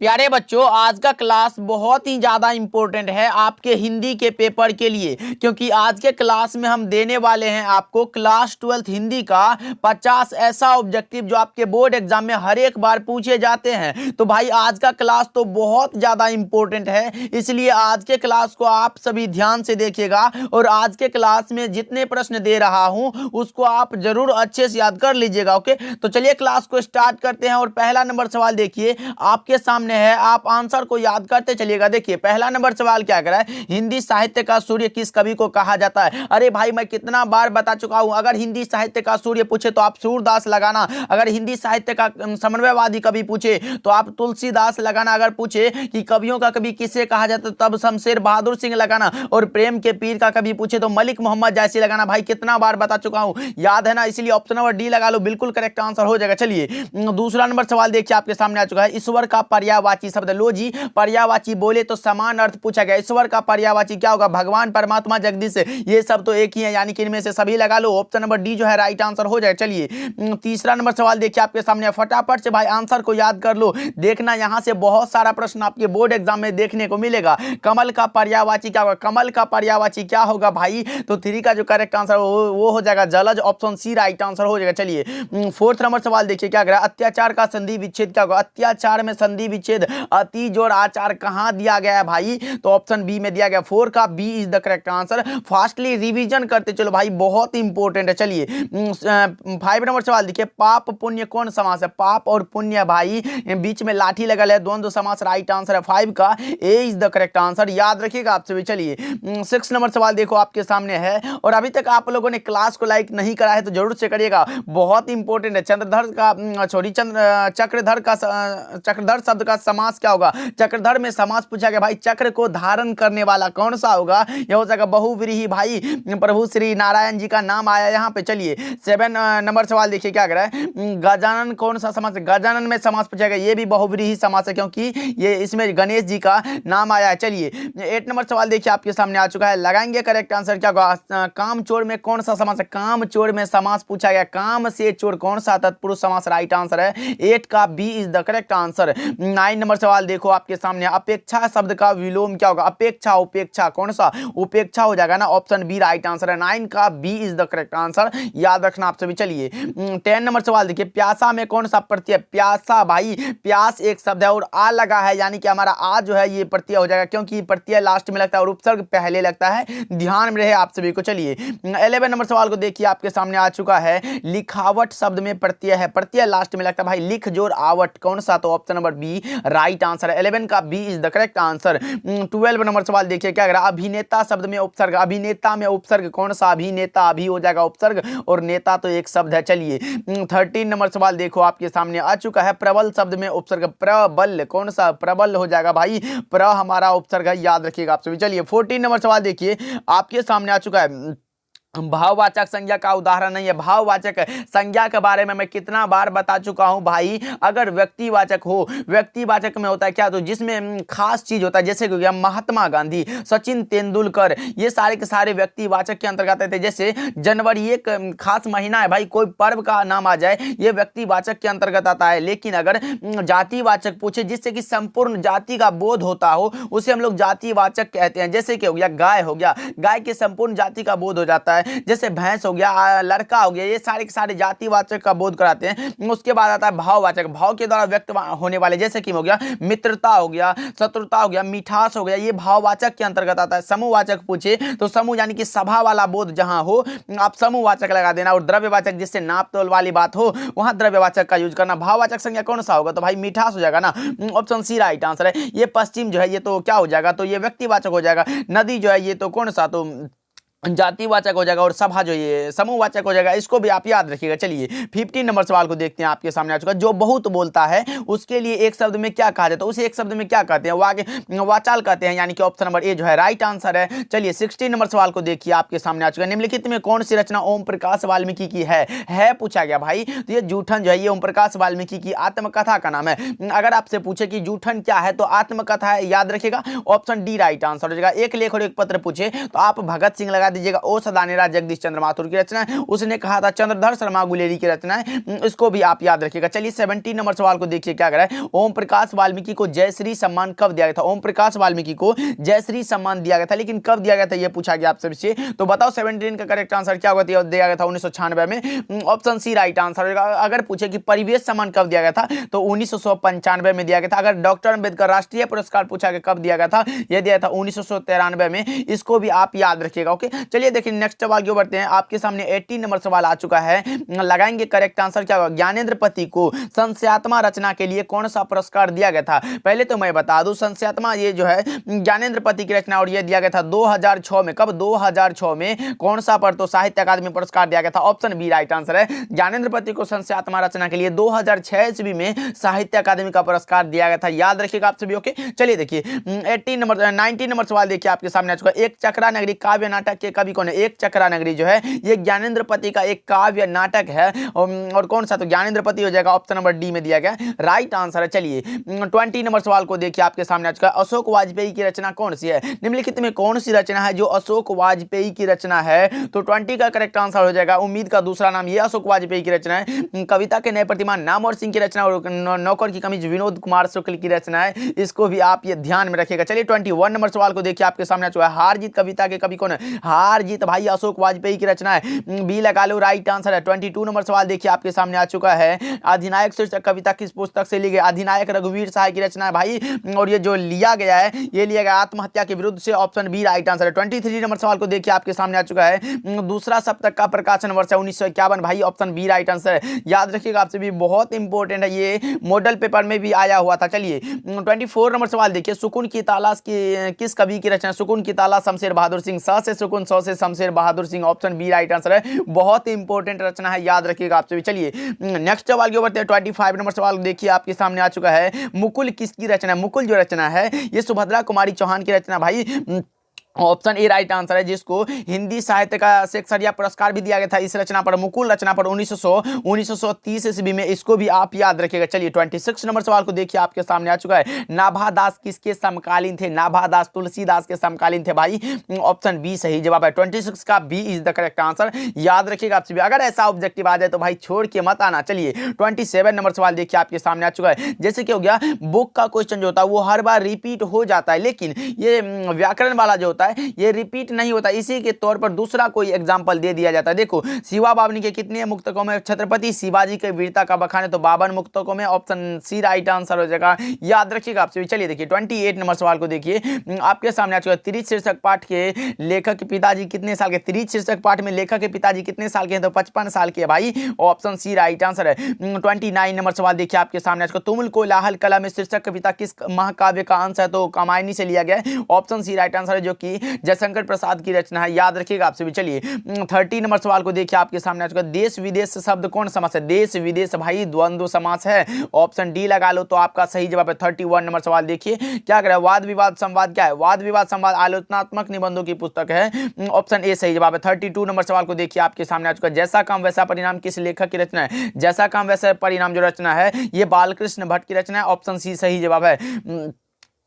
प्यारे बच्चों, आज का क्लास बहुत ही ज़्यादा इम्पोर्टेंट है आपके हिंदी के पेपर के लिए, क्योंकि आज के क्लास में हम देने वाले हैं आपको क्लास 12th हिंदी का 50 ऐसा ऑब्जेक्टिव जो आपके बोर्ड एग्जाम में हर एक बार पूछे जाते हैं। तो भाई आज का क्लास तो बहुत ज़्यादा इम्पोर्टेंट है, इसलिए आज के क्लास को आप सभी ध्यान से देखिएगा और आज के क्लास में जितने प्रश्न दे रहा हूँ उसको आप जरूर अच्छे से याद कर लीजिएगा। ओके, तो चलिए क्लास को स्टार्ट करते हैं। और पहला नंबर सवाल देखिए आपके सामने है, आप आंसर को याद करते चलिएगा। देखिए पहला नंबर सवाल क्या कह रहा है, हिंदी साहित्य का सूर्य किस कवि को कहा जाता है। अरे भाई मैं कितना बार बता चुका हूं, अगर हिंदी साहित्य का सूर्य पूछे तो आप सूरदास लगाना, अगर हिंदी साहित्य का समन्वयवादी कवि पूछे तो आप तुलसीदास लगाना, अगर पूछे कि कवियों का कवि किसे कहा जाता है तब शमशेर बहादुर सिंह लगाना, और प्रेम के पीर का कवि पूछे तो मलिक मोहम्मद जैसी लगाना। भाई कितना बार बता चुका हूं, याद है ना, इसलिए ऑप्शन नंबर डी लगा लो, बिल्कुल करेक्ट आंसर हो जाएगा। चलिए दूसरा नंबर सवाल देखिए आपके सामने आ चुका है, ईश्वर का पर्यायवाची शब्द। लो जी, पर्यायवाची बोले तो समान अर्थ पूछा गया, ईश्वर का पर्यायवाची क्या होगा, भगवान, परमात्मा, जगदीश, ये सब तो एक ही है, यानी कि इनमें से सभी लगा लो। ऑप्शन नंबर डी जो है राइट आंसर हो जाएगा। चलिए तीसरा नंबर सवाल देखिए आपके सामने, फटाफट से भाई आंसर को याद कर लो, देखना यहां से बहुत सारा प्रश्न आपके बोर्ड एग्जाम में देखने को मिलेगा। कमल का पर्यायवाची क्या होगा, कमल का पर्यायवाची क्या होगा भाई, तो 3 का जो करेक्ट आंसर वो हो जाएगा जलज, ऑप्शन सी राइट आंसर हो जाएगा। चलिए फोर्थ नंबर सवाल देखिए क्या कह रहा है, अत्याचार का संधि विच्छेद क्या होगा, अत्याचार में संधि विच्छेद अति जोड़ आचार कहां दिया गया है भाई, तो ऑप्शन बी में दिया गया, 4 का B is the correct answer. Fastly revision करते चलो भाई, बहुत इंपॉर्टेंट है। चलिए 5 नंबर सवाल देखिए, पाप पुण्य कौन समास है, पाप और पुण्य भाई बीच में लाठी लगल है, द्वंद्व समास राइट आंसर है, 5 का A is the correct answer, याद रखिएगा आप सभी। चलिए 6 नंबर सवाल देखो आपके सामने है, और अभी तक आप लोगों ने क्लास को लाइक नहीं करा है तो जरूर से करिएगा, बहुत इंपॉर्टेंट है। चंद्रधर का चक्रधर शब्द का समास क्या होगा, चक्रधर में समास पूछा गया भाई, चक्र को धारण करने वाला कौन सा होगा, यह हो जाएगा बहुव्रीहि भाई, प्रभु श्री नारायण जी का नाम आया यहाँ पे। चलिए 7 नंबर सवाल देखिए क्या कर रहा है, गजानन कौन सा समास है, गजानन में समास पूछा गया, ये भी बहुव्रीहि समास है क्योंकि ये इसमें गणेश जी का नाम आया है। चलिए 8 नंबर सवाल देखिए आपके सामने आ चुका है, लगाएंगे करेक्ट आंसर क्या होगा, काम चोर में कौन सा समास है, काम चोर में समास पूछा गया, काम से चोर कौन सा तत्पुरुष समास राइट आंसर है, 8 का B is the correct answer. 9 number सवाल देखो आपके सामने, अपेक्षा शब्द का विलोम क्या होगा, अपेक्षा, उपेक्षा कौन सा, उपेक्षा हो जाएगा ना, ऑप्शन बी राइट आंसर है, 9 का B is the correct answer, याद रखना आप सभी। चलिए 10 नंबर सवाल देखिए, प्यासा में कौन सा प्रत्यय, प्यासा भाई प्यास एक शब्द है और आ लगा है, यानी कि हमारा आ जो है ये प्रत्यय हो जाएगा, क्योंकि प्रत्यय लास्ट में लगता है और उपसर्ग पहले लगता है, ध्यान में रहे आप सभी को। चलिए 11 नंबर सवाल को देखिए आपके सामने आ चुका है, लिखावट शब्द में प्रत्यय है, प्रत्यय लास्ट में लगता है भाई, लिख जोर आवट कौन सा, तो option number B right answer है, 11 का B is the correct answer. 12 number सवाल देखिए क्या कह रहा है, अभिनेता शब्द में उपसर्ग, अभिनेता में उपसर्ग कौन सा, अभिनेता, अभी हो जाएगा उपसर्ग और नेता तो एक शब्द है। चलिए 13 नंबर सवाल देखो आपके सामने आ चुका है, प्रबल शब्द में उपसर्ग, प्रबल कौन सा, प्रबल हो जाएगा भाई, प्र हमारा उपसर्ग है, याद रखिएगा आप सभी। चलिए 14 नंबर सवाल देखिए आपके सामने आ चुका है, भाववाचक संज्ञा का उदाहरण नहीं है, भाववाचक संज्ञा के बारे में मैं कितना बार बता चुका हूं भाई, अगर व्यक्तिवाचक हो, व्यक्तिवाचक में होता है क्या, तो जिसमें खास चीज होता है, जैसे कि हो गया महात्मा गांधी, सचिन तेंदुलकर, ये सारे के सारे व्यक्तिवाचक के अंतर्गत आते हैं। जैसे जनवरी एक खास महीना है भाई, कोई पर्व का नाम आ जाए, ये व्यक्तिवाचक के अंतर्गत आता है। लेकिन अगर जातिवाचक पूछे जिससे कि संपूर्ण जाति का बोध होता हो, उसे हम लोग जातिवाचक कहते हैं। जैसे कि हो गया गाय, हो गया गाय के संपूर्ण जाति का बोध हो जाता है, जैसे भैंस हो गया, लड़का हो गया, ये सारे के सारे जातिवाचक का बोध कराते हैं। उसके बाद आता है भाववाचक, भाव के द्वारा व्यक्त होने वाले, जैसे कि हो गया मित्रता हो गया, शत्रुता हो गया, मिठास हो गया, ये भाववाचक के अंतर्गत आता है। समूहवाचक पूछे तो समूह यानी कि सभा वाला बोध जहां हो आप समूहवाचक लगा देना, और द्रव्यवाचक जिससे नाप तोल वाली बात हो वहां द्रव्यवाचक का यूज करना। भाववाचक संज्ञा कौन सा होगा, तो भाई मिठास हो जाएगा ना, ऑप्शन सी राइट आंसर है। ये पश्चिम जो है ये तो क्या हो जाएगा, तो ये व्यक्तिवाचक हो जाएगा। नदी जो है ये तो कौन सा, तो जातिवाचक हो जाएगा, और सभा जो ये समूहवाचक हो जाएगा, इसको भी आप याद रखिएगा। चलिए 15 नंबर सवाल को देखते हैं आपके सामने आ चुका, जो बहुत बोलता है उसके लिए एक शब्द में क्या कहा जाता है, उसे एक शब्द में क्या कहते हैं, वाचाल कहते हैं, यानी कि ऑप्शन नंबर ए जो है राइट आंसर है। चलिए 16 नंबर सवाल को देखिए आपके सामने आ चुका है, निम्नलिखित में कौन सी रचना ओम प्रकाश वाल्मीकि की है पूछा गया भाई, तो ये जूठन जो है ये ओम प्रकाश वाल्मीकि की आत्मकथा का नाम है। अगर आपसे पूछे कि जूठन क्या है, तो आत्मकथा है, याद रखिएगा, ऑप्शन डी राइट आंसर हो जाएगा। एक लेख और एक पत्र पूछे तो आप भगत सिंह लगा दीजिएगा। ओ सदानेरा जगदीश चंद्र माथुर की रचना है। उसने कहा था चंद्रधर शर्मा गुलेरी की रचना है, इसको भी आप याद रखिएगा। चलिए 17 नंबर सवाल को देखिए क्या कह रहा है। ओम प्रकाश वाल्मीकि को जयश्री सम्मान कब दिया गया था? ओम प्रकाश वाल्मीकि को जयश्री सम्मान दिया गया था, लेकिन कब दिया गया था यह पूछा गया आपसे। तो बताओ 17 का करेक्ट आंसर क्या होगा? दिया गया था 1996 में। ऑप्शन सी राइट आंसर होगा। अगर पूछे कि परिवेश सम्मान कब दिया गया था तो 1995 में दिया गया था। अगर डॉक्टर अंबेडकर राष्ट्रीय पुरस्कार पूछा गया कब दिया गया था, यह दिया था 1993 में। इसको भी आप याद रखिएगा। ओके, चलिए देखिए नेक्स्ट सवाल की ओर बढ़ते हैं। आपके सामने 18 नंबर सवाल आ चुका है, लगाएंगे करेक्ट आंसर क्या होगा। ज्ञानेंद्र पति को संस्यात्मा रचना के लिए कौन सा पुरस्कार दिया गया था? पहले तो मैं बता दूं संस्यात्मा ये जो है ज्ञानेंद्र पति की रचना और यह दिया गया था 2006 में। कब? 2006 में। कौन सा पर? तो साहित्य अकादमी पुरस्कार दिया गया था। ऑप्शन बी राइट आंसर है। ज्ञानेंद्र पति को संस्यात्मा रचना के लिए 2006 ईस्वी में साहित्य अकादमी का पुरस्कार दिया गया था, याद रखिएगा आप सभी। ओके, चलिए देखिए 19 नंबर सवाल देखिए आपके सामने आ चुका है। एक चक्रा नगरी काव्य नाटक के कवि कौन है? एक चक्रा नगरी जो है ये ज्ञानेंद्र पति का एक काव्य नाटक है, और कौन सा? तो ज्ञानेंद्र पति हो जाएगा। ऑप्शन नंबर डी में दिया गया राइट आंसर है। चलिए 20 नंबर सवाल को देखिए आपके सामने आ चुका है। अशोक वाजपेयी की रचना कौन सी है? निम्नलिखित में कौन सी रचना है जो अशोक वाजपेयी की रचना है? तो 20 का करेक्ट आंसर हो जाएगा उम्मीद का दूसरा नाम। ये अशोक वाजपेयी की रचना है। कविता के नए प्रतिमान नामवर सिंह की रचना और नौकर की कमीज विनोद कुमार शुक्ल की रचना है, इसको भी आप ये ध्यान में रखिएगा। चलिए 21 नंबर सवाल को देखिए आपके सामने आ चुका है। हार जीत कविता के कवि कौन है? हार जीत भाई अशोक वाजपेयी की रचना है, बी लगा लो राइट आंसर है। 22 नंबर सवाल देखिए आपके सामने आ चुका है। अधिनायक शीर्षक कविता किस पुस्तक से ली गई? अधिनायक रघुवीर सहाय की रचना है भाई, और ये जो लिया गया है ये लिया गया आत्महत्या के विरुद्ध से। ऑप्शन बी राइट आंसर है। 23 नंबर सवाल को देखिए आपके सामने आ चुका है। दूसरा सप्तक का प्रकाशन वर्ष है 1951 भाई, ऑप्शन बी राइट आंसर है। याद रखिएगा आपसे भी बहुत इंपॉर्टेंट है, ये मॉडल पेपर में भी आया हुआ था। चलिए 24 नंबर सवाल देखिए। सुकून की तलाश की किस कवि की रचना? सुकून की तलाश शमशेर बहादुर सिंह। स से सुकून, सौ से Shamsher Bahadur Singh, option B right answer है। बहुत इंपॉर्टेंट रचना है, याद रखिएगा आपसे भी। चलिए नेक्स्ट सवाल के ऊपर 25 नंबर सवाल देखिए आपके सामने आ चुका है। मुकुल किसकी रचना? मुकुल जो रचना है ये सुभद्रा कुमारी चौहान की रचना भाई, ऑप्शन ए राइट आंसर है, जिसको हिंदी साहित्य का शेक्सपियर पुरस्कार भी दिया गया था इस रचना पर, मुकुल रचना पर 1930 ईस्वी में। इसको भी आप याद रखिएगा। चलिए 26 नंबर सवाल को देखिए आपके सामने आ चुका है। नाभा दास किसके समकालीन थे? नाभा दास तुलसीदास के समकालीन थे भाई, ऑप्शन बी सही जवाब है। 26 का B is the correct answer, याद रखिएगा आपसे भी। अगर ऐसा ऑब्जेक्टिव आ जाए तो भाई छोड़ के मत आना। चलिए 27 नंबर सवाल देखिए आपके सामने आ चुका है। जैसे कि हो गया बुक का क्वेश्चन जो होता है वो हर बार रिपीट हो जाता है, लेकिन ये व्याकरण वाला जो होता है ये रिपीट नहीं होता। इसी के तौर पर दूसरा कोई एग्जांपल दे दिया जाता है। देखो शिवा बावनी के कितने मुक्तकों में छत्रपति शिवाजी के वीरता का बखान है? तो 52 मुक्तकों में, ऑप्शन सी राइट आंसर हो जाएगा, याद रखिएगा आपसे। चलिए देखिए 28 नंबर सवाल को देखिए आपके सामने आ चुका है। त्रिच शीर्षक पाठ के लेखक के पिताजी कितने साल के? त्रिच शीर्षक पाठ में लेखक के पिताजी कितने साल के हैं? तो 55 साल के भाई, ऑप्शन सी राइट आंसर है। 29 नंबर सवाल देखिए आपके सामने आ चुका है। तुमुल कोलाहल कला में शीर्षक कविता किस महाकाव्य का अंश है? तो कामायनी से लिया गया है, ऑप्शन सी राइट आंसर है, जो कि जयशंकर प्रसाद की रचना है, याद रखिएगा आपसे भी। चलिए 30 नंबर सवाल को देखिए आपके सामने आ चुका है। देश विदेश शब्द कौन समास है? देश विदेश भाई द्वंद्व समास है, ऑप्शन डी लगा लो तो आपका सही जवाब है। 31 नंबर सवाल देखिए क्या करें। वाद विवाद संवाद क्या है? वाद विवाद संवाद आलोचनात्मक निबंधों की पुस्तक है, ऑप्शन ए सही जवाब है। 32 नंबर सवाल को देखिए आपके सामने आ चुका है। जैसा काम वैसा परिणाम किस लेखक की रचना है? जैसा काम वैसा परिणाम जो रचना है ये बालकृष्ण भट्ट की रचना है, ऑप्शन सी सही जवाब है।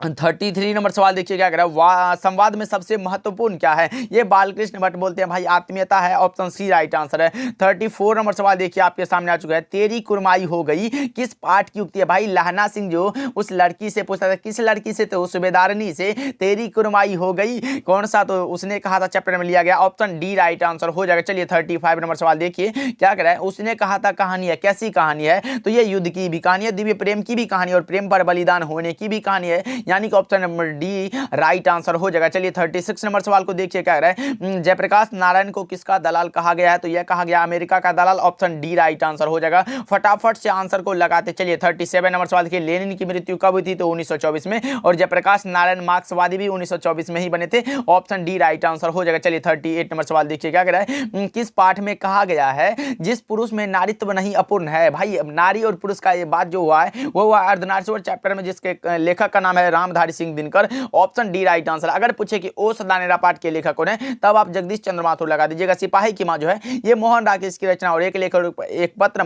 33 नंबर सवाल देखिए क्या कह रहा है। संवाद में सबसे महत्वपूर्ण क्या है? ये बालकृष्ण भट्ट बोलते हैं भाई, आत्मीयता है, ऑप्शन सी राइट आंसर है। 34 नंबर सवाल देखिए आपके सामने आ चुका है। तेरी कुरमाई हो गई किस पाठ की उक्ति है? भाई लहना सिंह जो उस लड़की से पूछता था, किस लड़की से? तो सूबेदारनी से तेरी कुरमाई हो गई, कौन सा? तो उसने कहा था, चैप्टर में लिया गया, ऑप्शन डी राइट आंसर हो जाएगा। चलिए 35 नंबर सवाल देखिए क्या कह रहा है। उसने कहा था कहानी है, कैसी कहानी है? तो ये युद्ध की भी कहानी है, दिव्य प्रेम की भी कहानी और प्रेम पर बलिदान होने की भी कहानी है, यानी कि option number D right answer हो जाएगा। चलिए 36 नंबर सवाल को देखिए क्या कह रहा है। जयप्रकाश नारायण को किसका दलाल कहा गया है? तो यह कहा गया अमेरिका का दलाल, ऑप्शन डी राइट आंसर हो जाएगा। फटाफट से आंसर को लगाते चलिए। 37 नंबर सवाल देखिए। लेनिन की मृत्यु कब हुई थी? तो 1924 में, और जयप्रकाश नारायण मार्क्सवादी भी 1924 में ही बने थे, ऑप्शन डी राइट आंसर हो जाएगा। चलिए 38 नंबर सवाल देखिए क्या कह रहा है। किस पाठ में कहा गया है जिस पुरुष में नारीत्व नहीं अपूर्ण है? भाई नारी और पुरुष का ये बात जो हुआ है वो हुआ अर्धनारीश्वर चैप्टर में, जिसके लेखक का नाम है Ramdhari Singh Dinkar, option D right answer. अगर पूछे कि ओ सदानेरा पाठ के लेखक कौन है, तब आप जगदीश चंद्र माथुर लगा दीजिएगा। सिपाही की मां जो है ये मोहन राकेश की रचना, और एक लेखक एक पत्र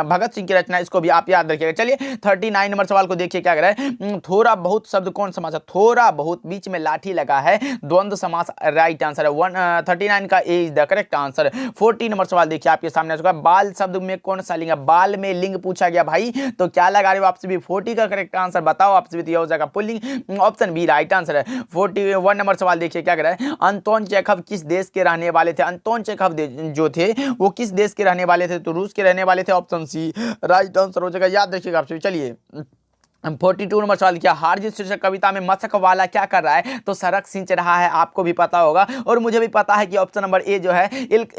भगत सिंह की रचना, इसको भी आप याद रखिएगा। चलिए 39 नंबर सवाल को देखिए क्या कर रहा है। थोड़ा बहुत शब्द कौन समास है? थोड़ा बहुत, बीच में लाठी लगा है, द्वंद्व समास राइट आंसर है। 39 का A is the correct answer. 40 number सवाल देखिए आपके सामने आ चुका है। बाल शब्द में कौन सा लिंग है? बाल में लिंग पूछा गया भाई, तो क्या लगा रहे हो आपसे भी? 40 का करेक्ट आंसर बताओ आपसे भी, तो यह हो जाएगा पुल्लिंग, ऑप्शन बी राइट आंसर है। 41 नंबर सवाल देखिए क्या कर रहा है। अंतोन चेखव किस देश के रहने वाले थे? अंतोन चेखव जो थे वो किस देश के रहने वाले थे? तो रूस के रहने वाले थे, ऑप्शन सी राइट आंसर हो जाएगा। याद रखिएगा आपसे। चलिए 42 नंबर सवाल किया। हारजीत शीर्षक कविता में मशक वाला क्या कर रहा है? तो सड़क सिंच रहा है, आपको भी पता होगा और मुझे भी पता है कि ऑप्शन नंबर ए जो है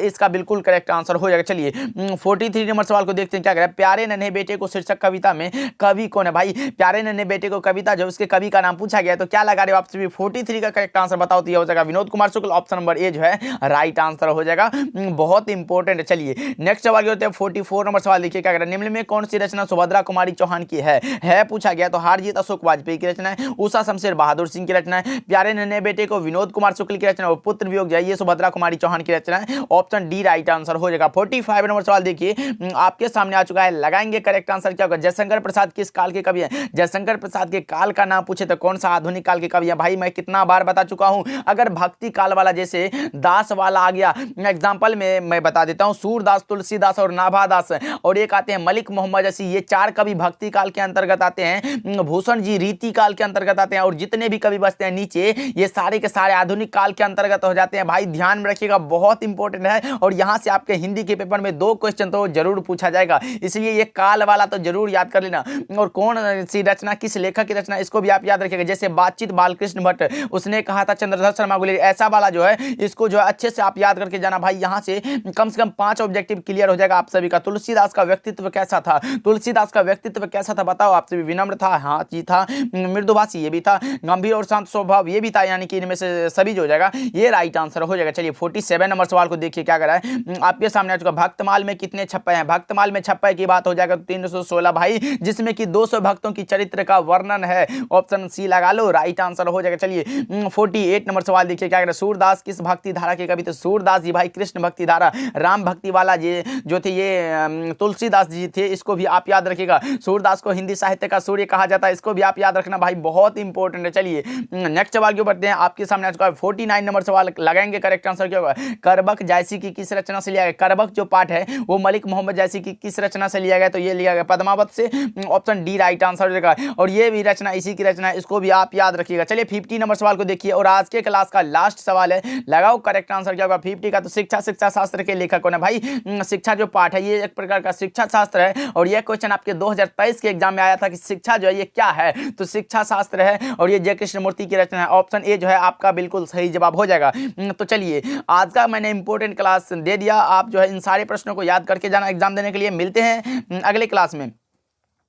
इसका बिल्कुल करेक्ट आंसर हो जाएगा। चलिए 43 नंबर सवाल को देखते हैं क्या करें। प्यारे नन्हे बेटे को शीर्षक कविता में कवि कौन है? भाई प्यारे नन्हे बेटे को कविता जो उसके कवि का नाम पूछा गया, तो क्या लगा रहे हो आपसे भी? 43 का करेक्ट आंसर बताओ, तो यह हो जाएगा Vinod Kumar Shukla, option number A जो है राइट आंसर हो जाएगा। बहुत इंपॉर्टेंट है। चलिए नेक्स्ट सवाल होते हैं 44 नंबर सवाल देखिए क्या करें। निम्न में कौन सी रचना सुभद्रा कुमारी चौहान की है पूछा गया, तो हारजीत अशोक वाजपेयी की रचना है, उषा शमशेर बहादुर सिंह की रचना है, प्यारे नन्हे बेटे को विनोद कुमार शुक्ल की रचना है, और पुत्र वियोग जो है ये सुभद्रा कुमारी चौहान की रचना है, ऑप्शन डी राइट आंसर हो जाएगा। 45 नंबर सवाल देखिए आपके सामने आ चुका है। लगाएंगे करेक्ट आंसर क्या होगा? जयशंकर प्रसाद किस काल के कवि हैं? जयशंकर प्रसाद के काल का नाम पूछे तो कौन सा आधुनिक काल के कवि हैं? भाई मैं कितना बार बता चुका हूं, अगर भक्ति काल वाला जैसे दास वाला आ गया, एग्जाम्पल में मैं बता देता हूं, सूरदास, तुलसीदास और नाभादास, और एक आते हैं मलिक मोहम्मद जैसी, ये चार कवि भक्ति काल के अंतर्गत आते हैं। भूषण जी रीति काल के अंतर्गत आते हैं, और जितने भी कवि बचते हैं नीचे ये सारे के सारे आधुनिक काल के अंतर्गत हो जाते हैं। भाई ध्यान में रखिएगा, बहुत इंपॉर्टेंट है, और यहां से आपके हिंदी के पेपर में 2 क्वेश्चन तो जरूर पूछा जाएगा, इसलिए ये काल वाला तो जरूर याद कर लेना। और कौन सी रचना, किस लेखक की रचना, इसको भी आप याद रखिएगा। जैसे बातचीत बालकृष्ण भट्ट, उसने कहा था चंद्रधर शर्मा गुलेरी, ऐसा वाला जो है इसको जो है अच्छे से आप याद करके जाना। भाई यहां से कम 5 ऑब्जेक्टिव क्लियर हो जाएगा आप सभी का। तुलसीदास का व्यक्तित्व कैसा था? तुलसीदास का व्यक्तित्व कैसा था बताओ आपसे भी? विनम्र था, हाँ जी था, मृदुभाषी ये भी था, गंभीर और शांत स्वभाव ये भी था, यानी कि इनमें से सभी जो हो जाएगा ये राइट आंसर हो जाएगा। चलिए 47 नंबर सवाल को देखिए क्या कर रहा है आपके सामने आ चुका। भक्तमाल में कितने छप्पे हैं? भक्तमाल में छप्पे की बात हो जाएगा 316 भाई, जिसमें कि 200 भक्तों की चरित्र का वर्णन है, ऑप्शन सी लगा लो, राइट आंसर हो जाएगा। चलिए 48 नंबर सवाल देखिए क्या कर रहा है। सूरदास किस भक्ति धारा के कवि थे? सूरदास जी भाई कृष्ण भक्ति धारा, राम भक्ति वाला जो थे ये तुलसीदास जी थे, इसको भी आप याद रखिएगा। सूरदास को हिंदी साहित्य का सूर्य कहा जाता है, इसको भी आप याद रखना भाई, बहुत इंपॉर्टेंट है। चलिए नेक्स्ट सवाल के ऊपर बढ़ते हैं आपके सामने आ चुका है 49 नंबर सवाल। लगाएंगे करेक्ट आंसर क्या होगा? करबक जायसी की किस रचना से लिया गया? करबक जो पाठ है वो मलिक मोहम्मद जायसी की किस रचना से लिया गया? तो ये लिया गया पद्मावत से, ऑप्शन डी राइट आंसर हो जाएगा। और ये भी रचना इसी की रचना है, इसको भी आप याद रखिएगा। चलिए 50 नंबर सवाल को देखिए, और आज के क्लास का लास्ट सवाल है, लगाओ करेक्ट आंसर क्या होगा 50 का? तो शिक्षा शास्त्र के लेखक कौन है? भाई शिक्षा जो पाठ है ये एक प्रकार का शिक्षा शास्त्र है, और यह क्वेश्चन आपके 2023 के एग्जाम में आया था कि शिक्षा जो है ये क्या है, तो शिक्षा शास्त्र है, और ये जय कृष्ण मूर्ति की रचना है, ऑप्शन ए जो है आपका बिल्कुल सही जवाब हो जाएगा। तो चलिए आज का मैंने इंपॉर्टेंट क्लास दे दिया, आप जो है इन सारे प्रश्नों को याद करके जाना एग्जाम देने के लिए। मिलते हैं अगले क्लास में।